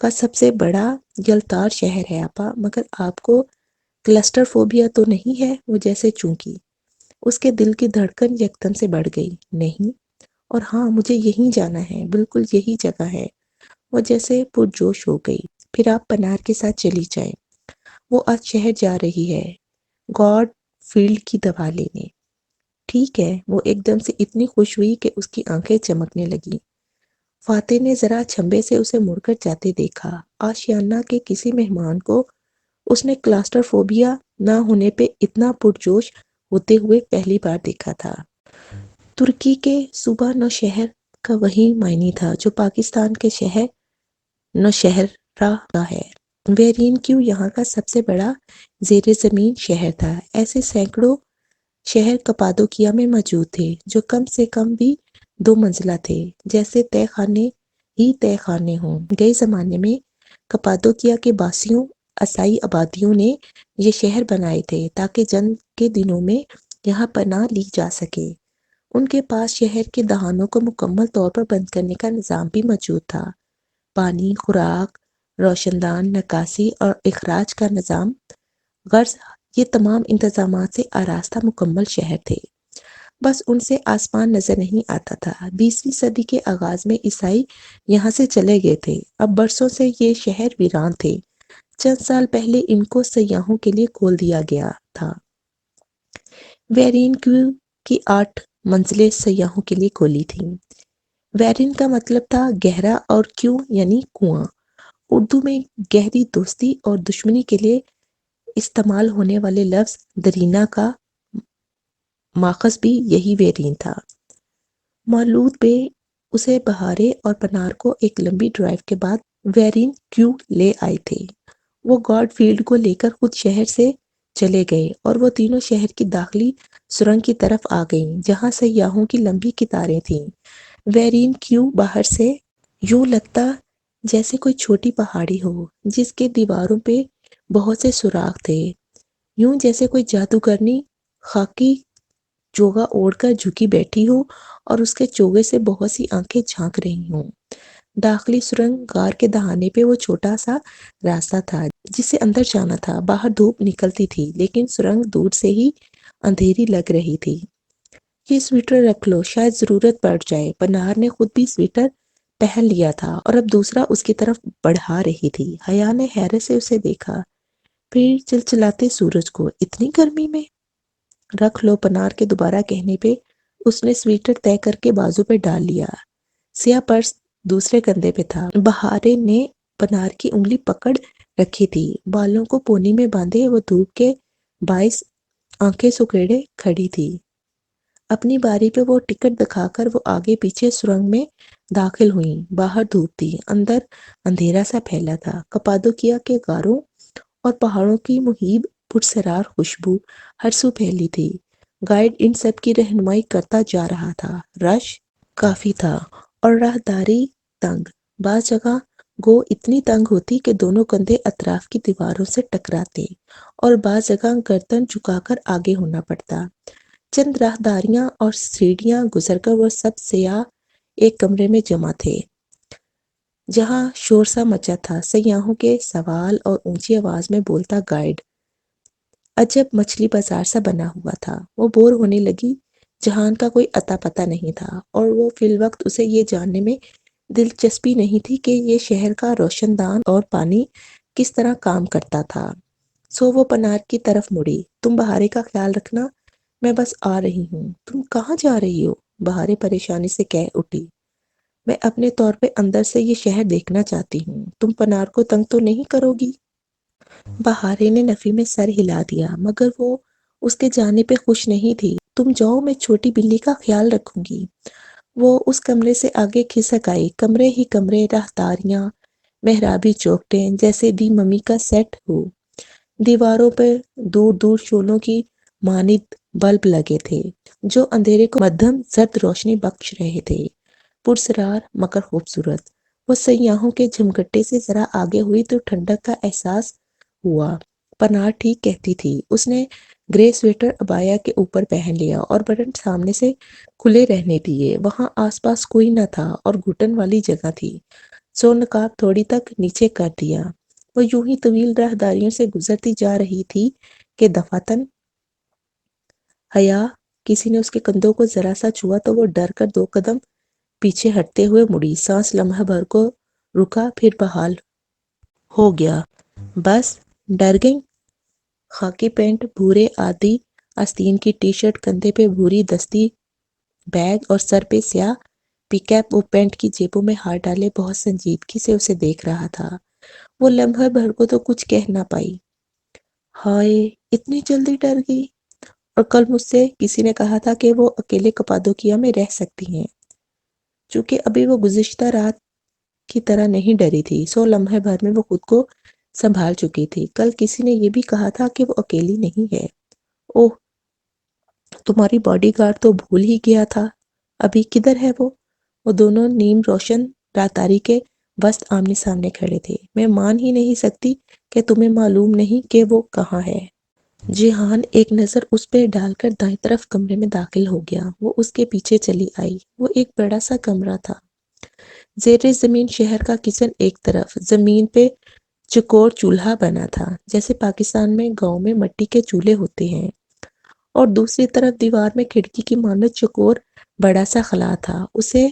S1: کا سب سے بڑا یلتار شہر ہے آپا، مگر آپ کو کلسٹر فوبیا تو نہیں ہے؟ وہ جیسے چونکی اس کے دل کی دھڑکن یکدم سے بڑھ گئی۔ نہیں، اور ہاں، مجھے یہیں جانا ہے، بالکل یہی جگہ ہے۔ وہ جیسے پرجوش ہو گئی۔ پھر آپ پنار کے ساتھ چلی جائیں، وہ آج شہر جا رہی ہے گاڈ فیلڈ کی دوا لینے۔ ٹھیک ہے۔ وہ ایک دم سے اتنی خوش ہوئی کہ اس کی آنکھیں چمکنے لگیں۔ فاتح نے ذرا چھمبے سے اسے مڑ کر جاتے دیکھا۔ آشیانہ کے کسی مہمان کو اس نے کلاسٹر فوبیا نہ ہونے پہ اتنا پرجوش ہوتے ہوئے پہلی بار دیکھا تھا۔ ترکی کے صوبہ نوشہر کا وہی معنی تھا جو پاکستان کے شہر نوشہرہ کا ہے۔ ویرین کیو یہاں کا سب سے بڑا زیر زمین شہر تھا۔ ایسے سینکڑوں شہر کپادوکیا میں موجود تھے جو کم سے کم بھی 2 منزلہ تھے، جیسے تہہ خانے ہی تہہ خانے ہوں۔ گئے زمانے میں کپادوکیا کے باسیوں، عیسائی آبادیوں نے یہ شہر بنائے تھے تاکہ جنگ کے دنوں میں یہاں پناہ لی جا سکے۔ ان کے پاس شہر کے دہانوں کو مکمل طور پر بند کرنے کا نظام بھی موجود تھا۔ پانی، خوراک، روشن دان، نکاسی اور اخراج کا نظام، غرض یہ تمام انتظامات سے آراستہ مکمل شہر تھے۔ بس ان سے آسمان نظر نہیں آتا تھا۔ 20ویں صدی کے آغاز میں عیسائی یہاں سے چلے گئے تھے۔ اب برسوں سے یہ شہر ویران تھے۔ چند سال پہلے ان کو سیاحوں کے لیے کھول دیا گیا تھا۔ ویرین کیو کی 8 منزلیں سیاحوں کے لیے کھولی تھیں۔ ویرین کا مطلب تھا گہرا اور کیو یعنی کنواں۔ اردو میں گہری دوستی اور دشمنی کے لیے استعمال ہونے والے لفظ درینا کا ماخذ بھی یہی ویرین تھا۔ مولود بے اسے بہارے اور پنار کو ایک لمبی ڈرائیو کے بعد ویرین کیو لے آئے تھے۔ وہ گاڈ فیلڈ کو لے کر خود شہر سے چلے گئے اور وہ تینوں شہر کی داخلی سرنگ کی طرف آ گئیں جہاں سیاحوں کی لمبی قطاریں تھیں۔ ویرین کیو باہر سے یوں لگتا جیسے کوئی چھوٹی پہاڑی ہو جس کے دیواروں پہ بہت سے سوراخ تھے، یوں جیسے کوئی جادوگرنی خاکی چوغا اوڑھ کر جھکی بیٹھی ہو اور اس کے چوغے سے بہت سی آنکھیں جھانک رہی ہوں۔ داخلی سرنگ غار کے دہانے پہ وہ چھوٹا سا راستہ تھا جس سے اندر جانا تھا۔ باہر دھوپ نکلتی تھی لیکن سرنگ دور سے ہی اندھیری لگ رہی تھی۔ یہ سویٹر رکھ لو، شاید ضرورت پڑ جائے۔ پنہار نے خود بھی سویٹر پہن لیا تھا اور اب دوسرا اس کی طرف بڑھا رہی تھی۔ حیا نے حیرت سے اسے دیکھا، پھر چلچلاتے سورج کو۔ اتنی گرمی میں؟ رکھ لو، پنہار کے دوبارہ کہنے پہ اس نے سویٹر طے کر کے بازو پہ ڈال لیا۔ سیاہ پرس دوسرے کندھے پہ تھا۔ بہارے نے پنہار کی انگلی پکڑ رکھی تھی۔ بالوں کو پونی میں باندھے وہ دھوپ کے باعث آنکھیں سکیڑے کھڑی تھی۔ اپنی باری پہ وہ ٹکٹ دکھا کر وہ آگے پیچھے سرنگ میں داخل ہوئیں۔ باہر دھوپ تھی، اندر اندھیرا سا پھیلا تھا۔ کپادوکیا کے غاروں اور پہاڑوں کی مہیب پرسرار خوشبو ہر سو پھیلی تھی۔ گائیڈ ان سب کی رہنمائی کرتا جا رہا تھا۔ رش کافی تھا اور راہداری تنگ، بعض جگہ گو اتنی تنگ ہوتی کہ دونوں کندھے اطراف کی دیواروں سے ٹکراتے اور بعض جگہ گردن جھکا کر آگے ہونا پڑتا۔ چند راہداریاں اور سیڑھیاں گزر کر وہ سب سیاح ایک کمرے میں جمع تھے جہاں شور سا مچا تھا۔ سیاحوں کے سوال اور اونچی آواز میں بولتا گائیڈ عجب مچھلی بازار سا بنا ہوا تھا۔ وہ بور ہونے لگی۔ جہان کا کوئی اتا پتہ نہیں تھا اور وہ فی الوقت اسے یہ جاننے میں دلچسپی نہیں تھی کہ یہ شہر کا روشن دان اور پانی کس طرح کام کرتا تھا۔ سو وہ پنار کی طرف مڑی۔ تم بہارے کا خیال رکھنا، میں بس آ رہی ہوں۔ تم کہاں جا رہی ہو؟ بہارے پریشانی سے کہہ اٹھی۔ میں اپنے طور پہ اندر سے یہ شہر دیکھنا چاہتی ہوں۔ تم پنار کو تنگ تو نہیں کرو گی؟ بہارے نے نفی میں سر ہلا دیا مگر وہ اس کے جانے پہ خوش نہیں تھی۔ تم جاؤ، میں چھوٹی بلی کا خیال رکھوں گی۔ وہ اس کمرے سے آگے کھسک آئی۔ کمرے ہی کمرے، راہداریاں، محرابی چوکھٹیں جیسے دی ممی کا سیٹ ہو۔ دیواروں پر دور دور شعلوں کی مانند بلب لگے تھے جو اندھیرے کو مدھم زرد روشنی بخش رہے تھے، پرسرار مگر خوبصورت۔ وہ سیاحوں کے جھمگٹے سے ذرا آگے ہوئی تو ٹھنڈک کا احساس ہوا۔ پنار ٹھیک کہتی تھی۔ اس نے گرے سویٹر عبایا کے اوپر پہن لیا اور بٹن سامنے سے کھلے رہنے دیے۔ وہاں آس پاس کوئی نہ تھا اور گھٹن والی جگہ تھی، سو نقاب تھوڑی تک نیچے کر دیا۔ وہ یوں ہی طویل راہداریوں سے گزرتی جا رہی تھی کہ دفعتاً حیا، کسی نے اس کے کندھوں کو ذرا سا چھوا تو وہ ڈر کر 2 قدم پیچھے ہٹتے ہوئے مڑی۔ سانس لمحہ بھر کو رکا، پھر بحال ہو گیا۔ بس ڈر گئیں؟ خاکی پینٹ، بھورے آدھی آستین کی ٹی شرٹ، کندھے پہ بھوری دستی بیگ اور سر پہ سیاہ پی کیپ۔ وہ پینٹ کی جیبوں میں ہاتھ ڈالے بہت سنجیدگی سے اسے دیکھ رہا تھا۔ وہ لمحہ بھر کو تو کچھ کہہ نہ پائی۔ ہائے، اتنی جلدی ڈر گئی؟ اور کل مجھ سے کسی نے کہا تھا کہ وہ اکیلے کپادوکیا میں رہ سکتی ہیں۔ چونکہ ابھی وہ گزشتہ رات کی طرح نہیں ڈری تھی، سو لمحے بھر میں وہ خود کو سنبھال چکی تھی۔ کل کسی نے یہ بھی کہا تھا کہ وہ اکیلی نہیں ہے۔ اوہ، تمہاری باڈی گارڈ تو بھول ہی گیا تھا۔ ابھی کدھر ہے وہ؟ وہ دونوں نیم روشن راہداری کے وسط آمنے سامنے کھڑے تھے۔ میں مان ہی نہیں سکتی کہ تمہیں معلوم نہیں کہ وہ کہاں ہے۔ جیہان ایک نظر اس پہ ڈال کر دائیں طرف کمرے میں داخل ہو گیا۔ وہ اس کے پیچھے چلی آئی۔ وہ ایک بڑا سا کمرہ تھا، زیر زمین شہر کا کچن ایک طرف، زمین پہ چکور چولہا بنا تھا جیسے پاکستان میں گاؤں میں مٹی کے چولہے ہوتے ہیں، اور دوسری طرف دیوار میں کھڑکی کی مانند چکور بڑا سا خلا تھا۔ اسے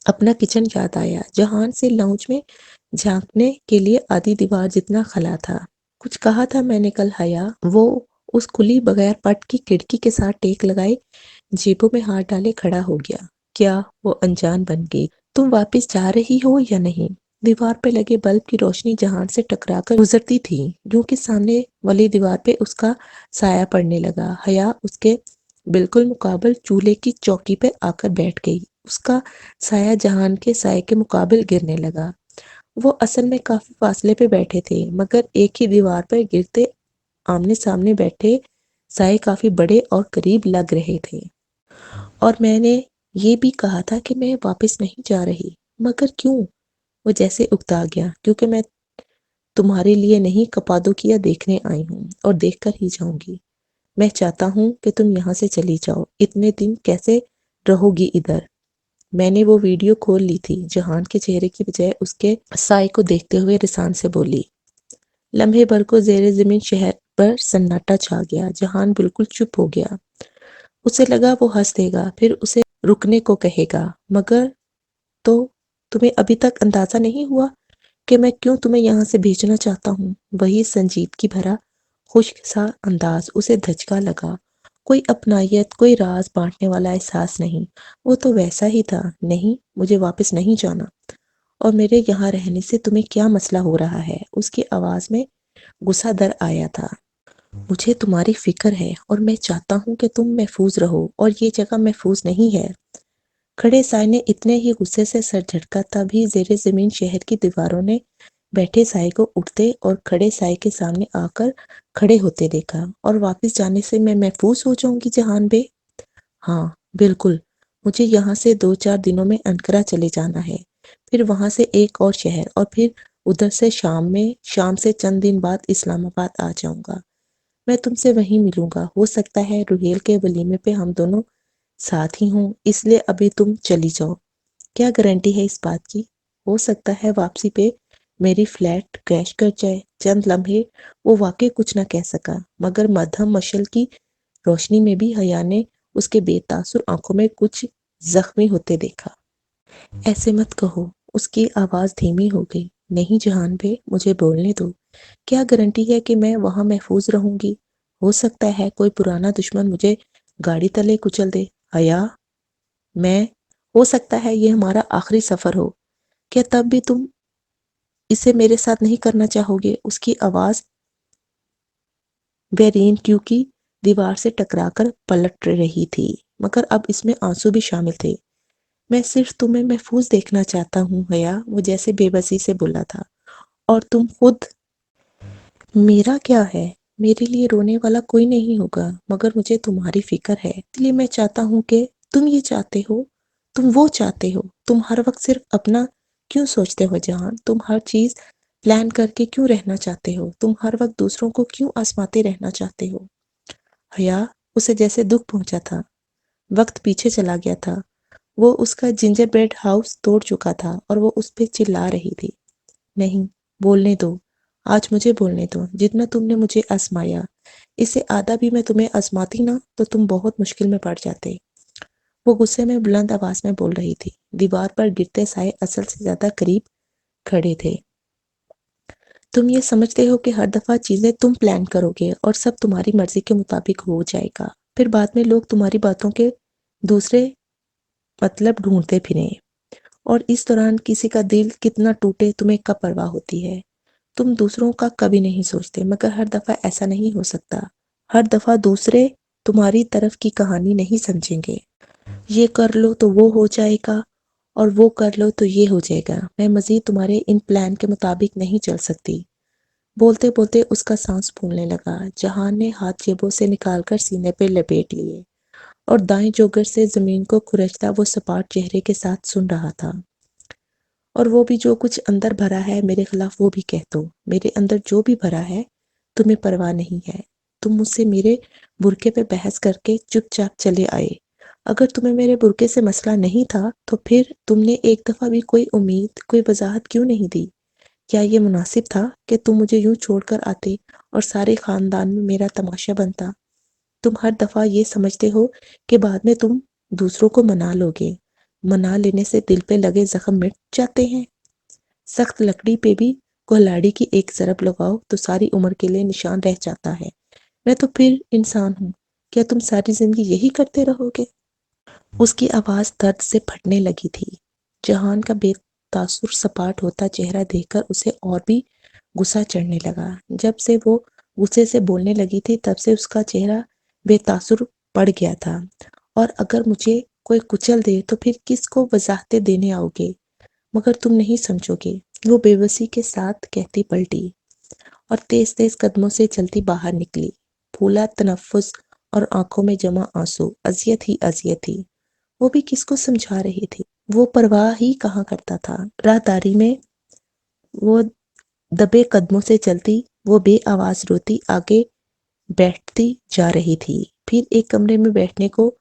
S1: اپنا کچن یاد آیا۔ جہان سے لاؤنج میں جھانکنے کے لیے آدھی دیوار جتنا خلا تھا۔ کچھ کہا تھا میں نے کل حیا؟ وہ اس کھلی بغیر پٹ کی کھڑکی کے ساتھ ٹیک لگائے جیبوں میں ہاتھ ڈالے کھڑا ہو گیا۔ کیا؟ وہ انجان بن گئی۔ تم واپس جا رہی ہو یا نہیں؟ دیوار پہ لگے بلب کی روشنی جہان سے ٹکرا کر گزرتی تھی، یوں کہ سامنے والی دیوار پہ اس کا سایہ پڑنے لگا۔ حیا اس کے بالکل مقابل چولہے کی چوکی پہ آ کر بیٹھ گئی۔ اس کا سایہ جہان کے سائے کے مقابل گرنے لگا۔ وہ اصل میں کافی فاصلے پہ بیٹھے تھے، مگر ایک ہی دیوار پر گرتے آمنے سامنے بیٹھے سائے کافی بڑے اور قریب لگ رہے تھے۔ اور میں نے یہ بھی کہا تھا کہ میں واپس نہیں جا رہی۔ مگر کیوں؟ وہ جیسے اکتا گیا۔ کیونکہ میں تمہارے لیے نہیں، کپادوکیا دیکھنے آئی ہوں، اور دیکھ کر ہی جاؤں گی۔ میں چاہتا ہوں کہ تم یہاں سے چلی جاؤ۔ اتنے دن کیسے رہو گی ادھر؟ میں نے وہ ویڈیو کھول لی تھی۔ جہان کے چہرے کی بجائے اس کے سائے کو دیکھتے ہوئے رسان سے بولی۔ لمحے بھر کو زیر زمین شہر پر سناٹا چھا گیا۔ جہان بالکل چپ ہو گیا۔ اسے لگا وہ ہنس دے گا، پھر اسے رکنے کو کہے گا۔ مگر تو تمہیں ابھی تک اندازہ نہیں ہوا کہ میں کیوں تمہیں یہاں سے بھیجنا چاہتا ہوں؟ وہی سنجیدگی بھرا خشک سا انداز اسے دھچکا لگا۔ کوئی اپنائیت، کوئی راز بانٹنے والا احساس نہیں۔ وہ تو ویسا ہی تھا۔ نہیں، مجھے واپس نہیں جانا۔ اور میرے یہاں رہنے سے تمہیں کیا مسئلہ ہو رہا ہے؟ اس کی آواز میں غصہ در آیا تھا۔ مجھے تمہاری فکر ہے، اور میں چاہتا ہوں کہ تم محفوظ رہو، اور یہ جگہ محفوظ نہیں ہے۔ کھڑے سائے نے اتنے ہی غصے سے سر جھٹکا تھا بھی زیر زمین شہر کی دیواروں نے بیٹھے سائے کو اٹھتے اور کھڑے سائے کے سامنے آ کر کھڑے ہوتے دیکھا۔ اور واپس جانے سے میں محفوظ ہو جاؤں گی جہان بے؟ ہاں، بالکل۔ مجھے یہاں سے 2-4 دنوں میں انقرہ چلے جانا ہے، پھر وہاں سے ایک اور شہر، اور پھر ادھر سے شام سے چند دن بعد اسلام آباد آ جاؤں گا۔ میں تم سے وہیں ملوں گا۔ ہو سکتا ہے روہیل کے ولیمے پہ ہم دونوں ساتھ ہی ہوں، اس لیے ابھی تم چلی جاؤ۔ کیا گارنٹی ہے اس بات کی؟ ہو سکتا ہے واپسی پہ میری فلائٹ کریش کر جائے۔ چند لمحے وہ واقعی کچھ نہ کہہ سکا، مگر مدھم مشعل کی روشنی میں بھی حیا نے اس کے بے تاثر آنکھوں میں کچھ زخمی ہوتے دیکھا۔ ایسے مت کہو۔ اس کی آواز دھیمی ہو گئی۔ نہیں جہان بے، مجھے بولنے دو۔ کیا گارنٹی ہے کہ میں وہاں محفوظ رہوں گی؟ ہو سکتا ہے کوئی پرانا دشمن مجھے گاڑی تلے کچل دے۔ حیا، ہو سکتا ہے یہ ہمارا آخری سفر ہو۔ کیا تب بھی تم اسے میرے ساتھ نہیں کرنا چاہو گے؟ اس کی آواز بیرین کیونکہ دیوار سے ٹکرا کر پلٹ رہی تھی، مگر اب اس میں آنسو بھی شامل تھے۔ میں صرف تمہیں محفوظ دیکھنا چاہتا ہوں حیا، وہ جیسے بے بسی سے بولا تھا۔ اور تم خود؟ میرا کیا ہے؟ میرے لیے رونے والا کوئی نہیں ہوگا، مگر مجھے تمہاری فکر ہے، اس لیے میں چاہتا ہوں کہ تم یہ چاہتے ہو، تم وہ چاہتے ہو۔ تم ہر وقت صرف اپنا کیوں سوچتے ہو جہان؟ تم ہر چیز پلان کر کے کیوں رہنا چاہتے ہو؟ تم ہر وقت دوسروں کو کیوں آزماتے رہنا چاہتے ہو؟ حیا، اسے جیسے دکھ پہنچا تھا۔ وقت پیچھے چلا گیا تھا۔ وہ اس کا جنجر بریڈ ہاؤس توڑ چکا تھا، اور وہ اس پہ چلا رہی تھی۔ نہیں، بولنے دو۔ آج مجھے بولنے دو۔ جتنا تم نے مجھے آزمایا، اس سے آدھا بھی میں تمہیں آزماتی نا تو تم بہت مشکل میں پڑ جاتے۔ وہ غصے میں بلند آواز میں بول رہی تھی۔ دیوار پر گرتے سائے اصل سے زیادہ قریب کھڑے تھے۔ تم یہ سمجھتے ہو کہ ہر دفعہ چیزیں تم پلان کرو گے اور سب تمہاری مرضی کے مطابق ہو جائے گا، پھر بعد میں لوگ تمہاری باتوں کے دوسرے مطلب ڈھونڈتے پھریں، اور اس دوران کسی کا دل کتنا ٹوٹے تمہیں کب پرواہ ہوتی ہے؟ تم دوسروں کا کبھی نہیں سوچتے، مگر ہر دفعہ ایسا نہیں ہو سکتا۔ ہر دفعہ دوسرے تمہاری طرف کی کہانی نہیں سمجھیں گے۔ یہ کر لو تو وہ ہو جائے گا، اور وہ کر لو تو یہ ہو جائے گا۔ میں مزید تمہارے ان پلان کے مطابق نہیں چل سکتی۔ بولتے بولتے اس کا سانس پھولنے لگا۔ جہان نے ہاتھ جیبوں سے نکال کر سینے پہ لپیٹ لیے، اور دائیں جوگر سے زمین کو کھرچتا وہ سپاٹ چہرے کے ساتھ سن رہا تھا۔ اور وہ بھی جو کچھ اندر بھرا ہے میرے خلاف وہ بھی کہہ دو۔ میرے اندر جو بھی بھرا ہے تمہیں پرواہ نہیں ہے۔ تم مجھ سے میرے برقعے پہ بحث کر کے چپ چاپ چلے آئے۔ اگر تمہیں میرے برقعے سے مسئلہ نہیں تھا تو پھر تم نے ایک دفعہ بھی کوئی امید، کوئی وضاحت کیوں نہیں دی؟ کیا یہ مناسب تھا کہ تم مجھے یوں چھوڑ کر آتے اور سارے خاندان میں میرا تماشا بنتا؟ تم ہر دفعہ یہ سمجھتے ہو کہ بعد میں تم دوسروں کو منا لوگے۔ منا لینے سے دل پہ لگے زخم مٹ جاتے ہیں۔ سخت لکڑی پہ بھی کہلاڑی کی ایک ضرب لگاؤ تو ساری عمر کے لیے نشان رہ جاتا ہے۔ میں تو پھر انسان ہوں، کیا تم ساری زندگی یہی کرتے رہو گے؟ اس کی آواز درد سے پھٹنے لگی تھی۔ جہان کا بے تاثر سپاٹ ہوتا چہرہ دیکھ کر اسے اور بھی غصہ چڑھنے لگا۔ جب سے وہ غصے سے بولنے لگی تھی تب سے اس کا چہرہ بے تاثر پڑ گیا تھا۔ اور اگر مجھے کوئی کچل دے تو پھر کس کو وضاحتیں دینے آؤ گے؟ مگر تم نہیں سمجھو گے، وہ بے بسی کے ساتھ کہتی پلٹی اور تیز تیز قدموں سے چلتی باہر نکلی۔ پھولا تنفس اور آنکھوں میں جمع آنسو، اذیت ہی اذیت تھی۔ وہ بھی کس کو سمجھا رہی تھی؟ وہ پرواہ ہی کہاں کرتا تھا۔ راہداری میں وہ دبے قدموں سے چلتی، وہ بے آواز روتی آگے بیٹھتی جا رہی تھی۔ پھر ایک کمرے میں بیٹھنے کو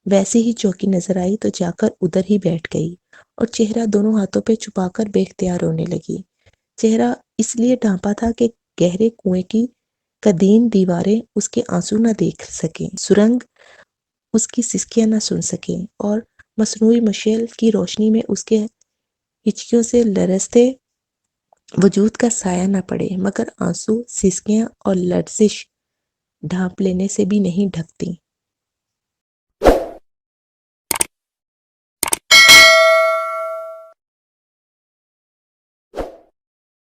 S1: ویسی ہی چوکی نظر آئی تو جا کر ادھر ہی بیٹھ گئی اور چہرہ دونوں ہاتھوں پہ چھپا کر بے اختیار رونے لگی۔ چہرہ اس لیے ڈھانپا تھا کہ گہرے کنویں کی قدیم دیواریں اس کے آنسو نہ دیکھ سکیں، سرنگ اس کی سسکیاں نہ سن سکیں اور مصنوعی مشعل کی روشنی میں اس کے ہچکیوں سے لرزتے وجود کا سایہ نہ پڑے۔ مگر آنسو، سسکیاں اور لرزش ڈھانپ لینے سے بھی نہیں ڈھکتی۔